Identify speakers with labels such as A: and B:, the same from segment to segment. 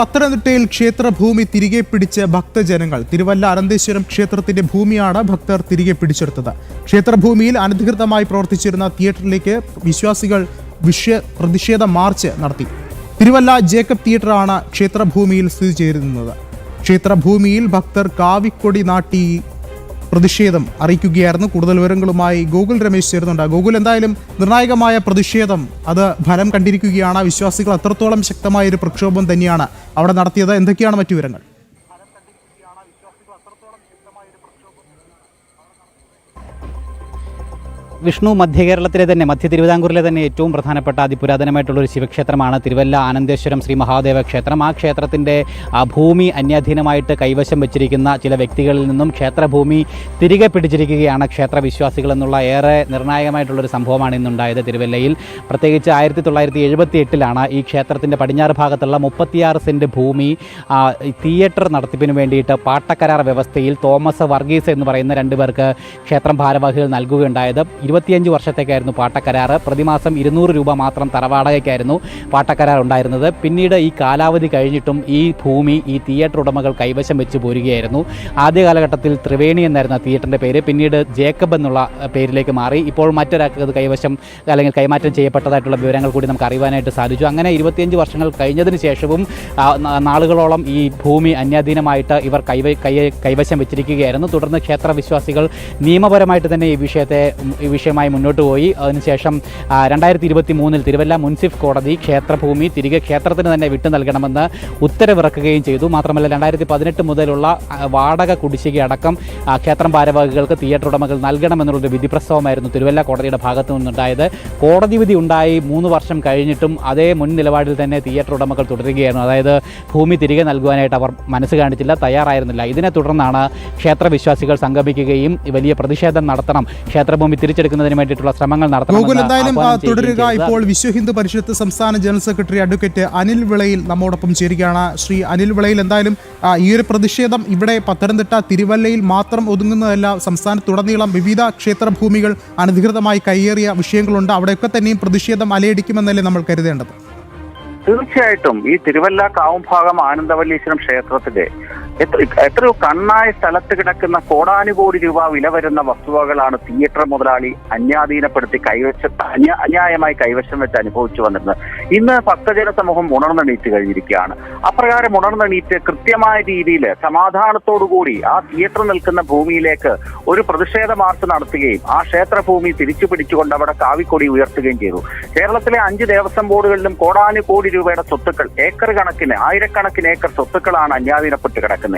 A: പത്തനംതിട്ടയിൽ ക്ഷേത്രഭൂമി തിരികെ പിടിച്ച് ഭക്തജനങ്ങൾ. തിരുവല്ല അനന്തേശ്വരം ക്ഷേത്രത്തിന്റെ ഭൂമിയാണ് ഭക്തർ തിരികെ പിടിച്ചെടുത്തത്. ക്ഷേത്രഭൂമിയിൽ അനധികൃതമായി പ്രവർത്തിച്ചിരുന്ന തിയേറ്ററിലേക്ക് വിശ്വാസികൾ പ്രതിഷേധ മാർച്ച് നടത്തി. തിരുവല്ല ജേക്കബ് തിയേറ്ററാണ് ക്ഷേത്രഭൂമിയിൽ സ്ഥിതി ചെയ്യുന്നത്. ക്ഷേത്രഭൂമിയിൽ ഭക്തർ കാവിക്കൊടി നാട്ടി പ്രതിഷേധം അറിയിക്കുകയായിരുന്നു. കൂടുതൽ വിവരങ്ങളുമായി ഗോകുൽ രമേശ് ചേരുന്നുണ്ട്. ഗോകുൽ, എന്തായാലും നിർണായകമായ പ്രതിഷേധം അത് ഫലം കണ്ടിരിക്കുകയാണ്. വിശ്വാസികൾ അത്രത്തോളം ശക്തമായ ഒരു പ്രക്ഷോഭം തന്നെയാണ് അവിടെ നടത്തിയത്. എന്തൊക്കെയാണ് മറ്റു വിവരങ്ങൾ?
B: വിഷ്ണു, മധ്യ കേരളത്തിലെ തന്നെ മധ്യ തിരുവിതാംകൂറിലെ തന്നെ ഏറ്റവും പ്രധാനപ്പെട്ട അതിപുരാതനമായിട്ടുള്ളൊരു ശിവക്ഷേത്രമാണ് തിരുവല്ല ആനന്ദേശ്വരം ശ്രീ മഹാദേവ ക്ഷേത്രം. ആ ക്ഷേത്രത്തിൻ്റെ ഭൂമി അന്യാധീനമായിട്ട് കൈവശം വെച്ചിരിക്കുന്ന ചില വ്യക്തികളിൽ നിന്നും ക്ഷേത്രഭൂമി തിരികെ പിടിച്ചിരിക്കുകയാണ് ക്ഷേത്രവിശ്വാസികൾ എന്നുള്ള ഏറെ നിർണായകമായിട്ടുള്ളൊരു സംഭവമാണ് ഇന്നുണ്ടായത് തിരുവല്ലയിൽ. പ്രത്യേകിച്ച് 1978 ഈ ക്ഷേത്രത്തിൻ്റെ പടിഞ്ഞാറ് ഭാഗത്തുള്ള 36 സെൻറ്റ് ഭൂമി തിയേറ്റർ നടത്തിപ്പിന് വേണ്ടിയിട്ട് പാട്ടക്കരാർ വ്യവസ്ഥയിൽ തോമസ് വർഗീസ് എന്ന് പറയുന്ന 2 പേർക്ക് ക്ഷേത്രം ഭാരവാഹികൾ നൽകുകയുണ്ടായത്. 25 വർഷത്തേക്കായിരുന്നു പാട്ടക്കരാറ്. പ്രതിമാസം 200 രൂപ മാത്രം തറവാടകയ്ക്കായിരുന്നു പാട്ടക്കരാർ ഉണ്ടായിരുന്നത്. പിന്നീട് ഈ കാലാവധി കഴിഞ്ഞിട്ടും ഈ ഭൂമി ഈ തിയേറ്റർ ഉടമകൾ കൈവശം വെച്ച് പോരുകയായിരുന്നു. ആദ്യ കാലഘട്ടത്തിൽ ത്രിവേണി എന്നായിരുന്നു ആ തിയേറ്ററിൻ്റെ പേര്. പിന്നീട് ജേക്കബ് എന്നുള്ള പേരിലേക്ക് മാറി. ഇപ്പോൾ മറ്റൊരാൾക്ക് അത് കൈവശം അല്ലെങ്കിൽ കൈമാറ്റം ചെയ്യപ്പെട്ടതായിട്ടുള്ള വിവരങ്ങൾ കൂടി നമുക്ക് അറിയുവാനായിട്ട് സാധിച്ചു. അങ്ങനെ 25 വർഷങ്ങൾ കഴിഞ്ഞതിന് ശേഷവും നാളുകളോളം ഈ ഭൂമി അന്യാധീനമായിട്ട് ഇവർ കൈവശം വെച്ചിരിക്കുകയായിരുന്നു. തുടർന്ന് ക്ഷേത്രവിശ്വാസികൾ നിയമപരമായിട്ട് തന്നെ ഈ വിഷയമായി മുന്നോട്ട് പോയി. അതിനുശേഷം 2023 തിരുവല്ല മുൻസിഫ് കോടതി ക്ഷേത്രഭൂമി തിരികെ ക്ഷേത്രത്തിന് തന്നെ വിട്ടു നൽകണമെന്ന് ഉത്തരവിറക്കുകയും ചെയ്തു. മാത്രമല്ല 2018 മുതലുള്ള വാടക കുടിശ്ശിക അടക്കം ക്ഷേത്രം ഭാരവാഹികൾക്ക് തിയേറ്റർ ഉടമകൾ നൽകണമെന്നുള്ളൊരു വിധിപ്രസ്താവമായിരുന്നു തിരുവല്ല കോടതിയുടെ ഭാഗത്തു നിന്നുണ്ടായത്. കോടതി വിധി ഉണ്ടായി 3 വർഷം കഴിഞ്ഞിട്ടും അതേ മുൻ നിലപാടിൽ തന്നെ തിയേറ്റർ ഉടമകൾ തുടരുകയായിരുന്നു. അതായത് ഭൂമി തിരികെ നൽകുവാനായിട്ട് അവർ മനസ്സ് കാണിച്ചില്ല, തയ്യാറായിരുന്നില്ല. ഇതിനെ തുടർന്നാണ് ക്ഷേത്രവിശ്വാസികൾ സംഗമിക്കുകയും വലിയ പ്രതിഷേധം നടത്തണം, ക്ഷേത്രഭൂമി തിരിച്ചെടുക്കുന്നതിന് വേണ്ടിയിട്ടുള്ള ശ്രമങ്ങൾ നടത്തണം.
A: എന്തായാലും തുടരുക. ഇപ്പോൾ വിശ്വ ഹിന്ദു പരിഷത്ത് സംസ്ഥാന ജനറൽ സെക്രട്ടറി അഡ്വക്കേറ്റ് അനിൽ വിളയിൽ നമ്മോടൊപ്പം ചേരുകയാണ്. ശ്രീ അനിൽ വിളയിൽ, എന്തായാലും ഈ ഒരു പ്രതിഷേധം ഇവിടെ പത്തനംതിട്ട തിരുവല്ലയിൽ മാത്രം ഒതുങ്ങുന്നതല്ല. സംസ്ഥാനത്തുടനീളം വിവിധ ക്ഷേത്രഭൂമികൾ അനധികൃതമായി കയ്യേറിയ വിഷയങ്ങളുണ്ട്. അവിടെയൊക്കെ തന്നെയും പ്രതിഷേധം അലയടിക്കുമെന്നല്ലേ നമ്മൾ കരുതേണ്ടത്?
C: തീർച്ചയായിട്ടും ഈ തിരുവല്ല കാവുംഭാഗം ആനന്ദവല്ലീശ്വരം ക്ഷേത്രത്തിന്റെ എത്രയോ കണ്ണായ സ്ഥലത്ത് കിടക്കുന്ന കോടാനുകോടി രൂപ വില വരുന്ന വസ്തുവകളാണ് തിയേറ്റർ മുതലാളി അന്യാധീനപ്പെടുത്തി അന്യായമായി കൈവശം വെച്ച് അനുഭവിച്ചു വന്നിരുന്നത്. ഇന്ന് ഭക്തജന സമൂഹം ഉണർന്നെണീറ്റ് കഴിഞ്ഞിരിക്കുകയാണ്. അപ്രകാരം ഉണർന്നെണീറ്റ് കൃത്യമായ രീതിയിൽ സമാധാനത്തോടുകൂടി ആ തിയേറ്റർ നിൽക്കുന്ന ഭൂമിയിലേക്ക് ഒരു പ്രതിഷേധ മാർച്ച് നടത്തുകയും ആ ക്ഷേത്രഭൂമി തിരിച്ചു പിടിച്ചുകൊണ്ട് അവിടെ കാവിക്കൊടി ഉയർത്തുകയും ചെയ്തു. കേരളത്തിലെ 5 ദേവസ്വം ബോർഡുകളിലും കോടാനുകോടി രൂപയുടെ സ്വത്തുക്കൾ, ഏക്കർ കണക്കിന്, ആയിരക്കണക്കിന് ഏക്കർ സ്വത്തുക്കളാണ് അന്യാധീനപ്പെട്ട് കിടക്കുന്നത്.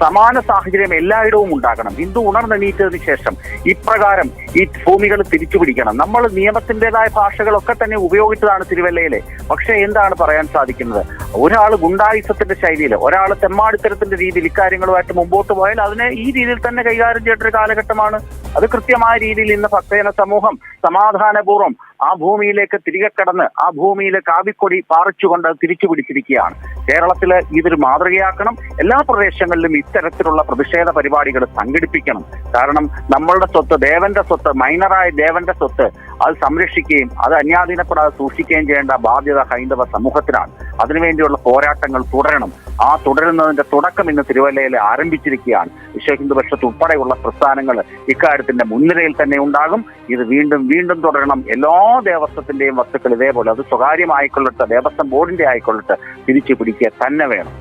C: സമാന സാഹചര്യം എല്ലായിടവും ഉണ്ടാകണം. ഹിന്ദു ഉണർന്നെണീറ്റതിന് ശേഷം ഇപ്രകാരം ഈ ഭൂമികൾ തിരിച്ചു പിടിക്കണം. നമ്മൾ നിയമത്തിൻ്റെതായ ഭാഷകളൊക്കെ തന്നെ ഉപയോഗിച്ചതാണ് തിരുവല്ലയിലെ. പക്ഷേ എന്താണ് പറയാൻ സാധിക്കുന്നത്? ഒരാൾ ഗുണ്ടായുസത്തിന്റെ ശൈലിയിൽ, ഒരാൾ തെമ്മാടിത്തരത്തിന്റെ രീതിയിൽ ഇക്കാര്യങ്ങളുമായിട്ട് മുമ്പോട്ട് പോയാൽ അതിനെ ഈ രീതിയിൽ തന്നെ കൈകാര്യം ചെയ്തൊരു കാലഘട്ടമാണ്. അത് കൃത്യമായ രീതിയിൽ ഇന്ന് ഭക്തജന സമൂഹം സമാധാനപൂർവ്വം ആ ഭൂമിയിലേക്ക് തിരികെ കടന്ന് ആ ഭൂമിയിലെ കാവിക്കൊടി പാറിച്ചുകൊണ്ട് തിരിച്ചു പിടിച്ചിരിക്കുകയാണ്. കേരളത്തില് ഇതൊരു മാതൃകയാക്കണം. എല്ലാ പ്രദേശങ്ങളിലും ഇത്തരത്തിലുള്ള പ്രതിഷേധ പരിപാടികൾ സംഘടിപ്പിക്കണം. കാരണം നമ്മളുടെ സ്വത്ത്, ദേവന്റെ സ്വത്ത്, മൈനറായ ദേവന്റെ സ്വത്ത്, അത് സംരക്ഷിക്കുകയും അത് അന്യാധീനപ്പെടാതെ സൂക്ഷിക്കുകയും ചെയ്യേണ്ട ബാധ്യത ഹൈന്ദവ സമൂഹത്തിനാണ്. അതിനുവേണ്ടിയുള്ള പോരാട്ടങ്ങൾ തുടരണം. ആ തുടരുന്നതിന്റെ തുടക്കം ഇന്ന് തിരുവല്ലയിൽ ആരംഭിച്ചിരിക്കുകയാണ്. വിശ്വ ഹിന്ദു പരിഷത്ത് ഉൾപ്പെടെയുള്ള പ്രസ്ഥാനങ്ങൾ ഇക്കാര്യത്തിന്റെ മുൻനിരയിൽ തന്നെ ഉണ്ടാകും. ഇത് വീണ്ടും വീണ്ടും തുടരണം. എല്ലാ ദേവസ്വത്തിന്റെയും വസ്തുക്കൾ ഇതേപോലെ, അത് സ്വകാര്യമായിക്കൊള്ളട്ടെ, ദേവസ്വം ബോർഡിന്റെ ആയിക്കൊള്ളട്ടെ, തിരിച്ചു പിടിക്കുക തന്നെ വേണം.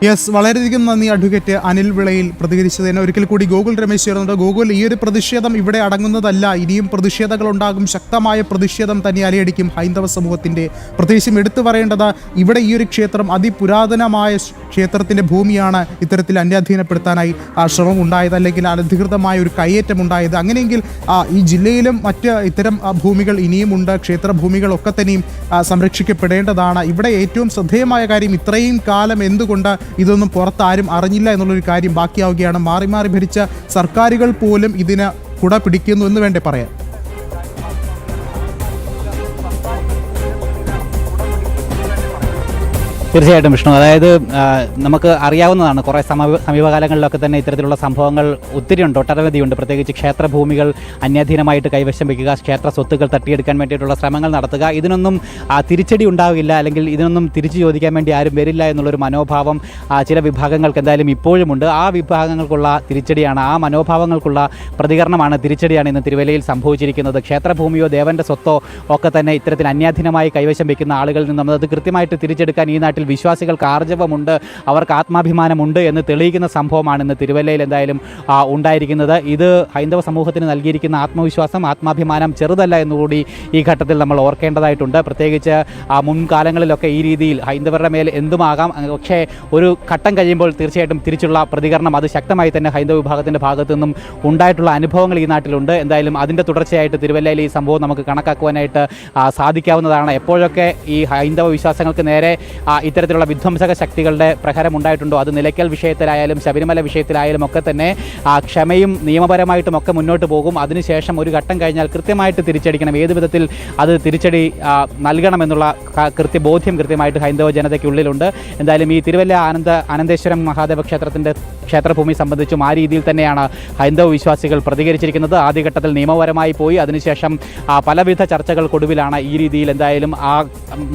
A: യെസ്, വളരെയധികം നന്ദി അഡ്വക്കേറ്റ് അനിൽ വിളയിൽ പ്രതികരിച്ചതിന്. ഒരിക്കൽ കൂടി ഗോകുൽ രമേശ് ചേർന്നുണ്ട്. ഗോകുൽ, ഈ ഒരു പ്രതിഷേധം ഇവിടെ അടങ്ങുന്നതല്ല. ഇനിയും പ്രതിഷേധങ്ങൾ ഉണ്ടാകും. ശക്തമായ പ്രതിഷേധം തന്നെ അലയടിക്കും ഹൈന്ദവ സമൂഹത്തിന്റെ. പ്രത്യേകിച്ചും എടുത്തു പറയേണ്ടത്, ഇവിടെ ഈ ഒരു ക്ഷേത്രം അതിപുരാതനമായ ക്ഷേത്രത്തിന്റെ ഭൂമിയാണ് ഇത്തരത്തിൽ അന്യാധീനപ്പെടുത്താനായി ശ്രമം ഉണ്ടായത്, അല്ലെങ്കിൽ അനധികൃതമായ ഒരു കയ്യേറ്റം ഉണ്ടായത്. അങ്ങനെയെങ്കിൽ ഈ ജില്ലയിലും മറ്റ് ഇത്തരം ഭൂമികൾ ഇനിയുമുണ്ട്. ക്ഷേത്രഭൂമികളൊക്കെ തന്നെയും സംരക്ഷിക്കപ്പെടേണ്ടതാണ്. ഇവിടെ ഏറ്റവും ശ്രദ്ധേയമായ കാര്യം, ഇത്രയും കാലം എന്തുകൊണ്ട് ഇതൊന്നും പുറത്താരും അറിഞ്ഞില്ല എന്നുള്ളൊരു കാര്യം ബാക്കിയാവുകയാണ്. മാറി മാറി ഭരിച്ച സർക്കാരുകൾ പോലും ഇതിന് കുട പിടിക്കുന്നു എന്ന് വേണ്ടേ പറയാൻ?
B: തീർച്ചയായിട്ടും വിഷ്ണു, അതായത് നമുക്ക് അറിയാവുന്നതാണ് കുറേ സമീപകാലങ്ങളിലൊക്കെ തന്നെ ഇത്തരത്തിലുള്ള സംഭവങ്ങൾ ഒത്തിരിയുണ്ട്, ഒട്ടനവധിയുണ്ട്. പ്രത്യേകിച്ച് ക്ഷേത്രഭൂമികൾ അന്യാധീനമായിട്ട് കൈവശം വയ്ക്കുക, ക്ഷേത്ര സ്വത്തുക്കൾ തട്ടിയെടുക്കാൻ വേണ്ടിയിട്ടുള്ള ശ്രമങ്ങൾ നടത്തുക. ഇതിനൊന്നും തിരിച്ചടി ഉണ്ടാവില്ല, അല്ലെങ്കിൽ ഇതിനൊന്നും തിരിച്ചു ചോദിക്കാൻ വേണ്ടി ആരും വരില്ല എന്നുള്ളൊരു മനോഭാവം ചില വിഭാഗങ്ങൾക്ക് എന്തായാലും ഇപ്പോഴുമുണ്ട്. ആ വിഭാഗങ്ങൾക്കുള്ള തിരിച്ചടിയാണ്, ആ മനോഭാവങ്ങൾക്കുള്ള പ്രതികരണമാണ്, തിരിച്ചടിയാണ് ഇന്ന് തിരുവല്ലയിൽ സംഭവിച്ചിരിക്കുന്നത്. ക്ഷേത്രഭൂമിയോ ദേവൻ്റെ സ്വത്തോ ഒക്കെ തന്നെ ഇത്തരത്തിൽ അന്യാധീനമായി കൈവശം വയ്ക്കുന്ന ആളുകളിൽ നിന്നും അത് കൃത്യമായിട്ട് തിരിച്ചെടുക്കാൻ ഈ നാട്ടിൽ വിശ്വാസികൾക്ക് ആർജവമുണ്ട്, അവർക്ക് ആത്മാഭിമാനമുണ്ട് എന്ന് തെളിയിക്കുന്ന സംഭവമാണ് ഇന്ന് തിരുവല്ലയിൽ എന്തായാലും ഉണ്ടായിരിക്കുന്നത്. ഇത് ഹൈന്ദവ സമൂഹത്തിന് നൽകിയിരിക്കുന്ന ആത്മവിശ്വാസം, ആത്മാഭിമാനം ചെറുതല്ല എന്നുകൂടി ഈ ഘട്ടത്തിൽ നമ്മൾ ഓർക്കേണ്ടതായിട്ടുണ്ട്. പ്രത്യേകിച്ച് മുൻകാലങ്ങളിലൊക്കെ ഈ രീതിയിൽ ഹൈന്ദവരുടെ മേൽ എന്തുമാകാം, പക്ഷേ ഒരു ഘട്ടം കഴിയുമ്പോൾ തീർച്ചയായിട്ടും തിരിച്ചുള്ള പ്രതികരണം അത് ശക്തമായി തന്നെ ഹൈന്ദവ വിഭാഗത്തിൻ്റെ ഭാഗത്തു നിന്നും ഉണ്ടായിട്ടുള്ള അനുഭവങ്ങൾ ഈ നാട്ടിലുണ്ട്. എന്തായാലും അതിൻ്റെ തുടർച്ചയായിട്ട് തിരുവല്ലയിൽ ഈ സംഭവം നമുക്ക് കണക്കാക്കുവാനായിട്ട് സാധിക്കാവുന്നതാണ്. എപ്പോഴൊക്കെ ഈ ഹൈന്ദവ വിശ്വാസങ്ങൾക്ക് നേരെ ഇത്തരത്തിലുള്ള വിധ്വംസക ശക്തികളുടെ പ്രഹരം ഉണ്ടായിട്ടുണ്ടോ, അത് നിലയ്ക്കൽ വിഷയത്തിലായാലും ശബരിമല വിഷയത്തിലായാലും ഒക്കെ തന്നെ ക്ഷമയും നിയമപരമായിട്ടും ഒക്കെ മുന്നോട്ട് പോകും. അതിനുശേഷം ഒരു ഘട്ടം കഴിഞ്ഞാൽ കൃത്യമായിട്ട് തിരിച്ചടിക്കണം, ഏത് വിധത്തിൽ അത് തിരിച്ചടി നൽകണമെന്നുള്ള ബോധ്യം കൃത്യമായിട്ട് ഹൈന്ദവ ജനതയ്ക്കുള്ളിലുണ്ട്. എന്തായാലും ഈ തിരുവല്ല അനന്തേശ്വരം മഹാദേവ ക്ഷേത്രത്തിൻ്റെ ക്ഷേത്രഭൂമി സംബന്ധിച്ചും ആ രീതിയിൽ തന്നെയാണ് ഹൈന്ദവ വിശ്വാസികൾ പ്രതികരിച്ചിരിക്കുന്നത്. ആദ്യഘട്ടത്തിൽ നിയമപരമായി പോയി, അതിനുശേഷം പലവിധ ചർച്ചകൾക്കൊടുവിലാണ് ഈ രീതിയിൽ എന്തായാലും ആ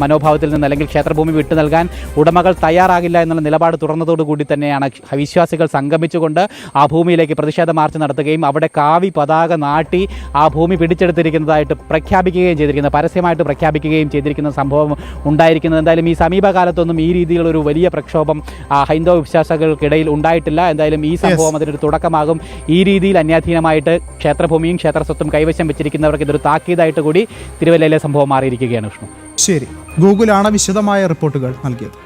B: മനോഭാവത്തിൽ നിന്ന്, അല്ലെങ്കിൽ ക്ഷേത്രഭൂമി വിട്ടു നൽകാൻ ഉടമകൾ തയ്യാറാകില്ല എന്നുള്ള നിലപാട് തുറന്നതോടുകൂടി തന്നെയാണ് വിശ്വാസികൾ സംഗമിച്ചുകൊണ്ട് ആ ഭൂമിയിലേക്ക് പ്രതിഷേധ മാർച്ച് നടത്തുകയും അവിടെ കാവി പതാക നാട്ടി ആ ഭൂമി പിടിച്ചെടുത്തിരിക്കുന്നതായിട്ട് പ്രഖ്യാപിക്കുകയും ചെയ്തിരിക്കുന്നത്, പരസ്യമായിട്ട് പ്രഖ്യാപിക്കുകയും ചെയ്തിരിക്കുന്ന സംഭവം ഉണ്ടായിരിക്കുന്നത്. എന്തായാലും ഈ സമീപകാലത്തൊന്നും ഈ രീതിയിലുള്ളൊരു വലിയ പ്രക്ഷോഭം ഹൈന്ദവ വിശ്വാസികൾക്കിടയിൽ ഉണ്ടായിട്ടില്ല. എന്തായാലും ഈ സംഭവം അതിനൊരു തുടക്കമാകും. ഈ രീതിയിൽ അന്യാധീനമായിട്ട് ക്ഷേത്രഭൂമിയും ക്ഷേത്രസ്വത്തും കൈവശം വെച്ചിരിക്കുന്നവർക്ക് ഇതൊരു താക്കീതായിട്ട് കൂടി തിരുവല്ലയിലെ സംഭവം മാറിയിരിക്കുകയാണ് വിഷ്ണു.
A: ശരി, ഗൂഗിളാണ് വിശദമായ റിപ്പോർട്ടുകൾ നൽകിയത്.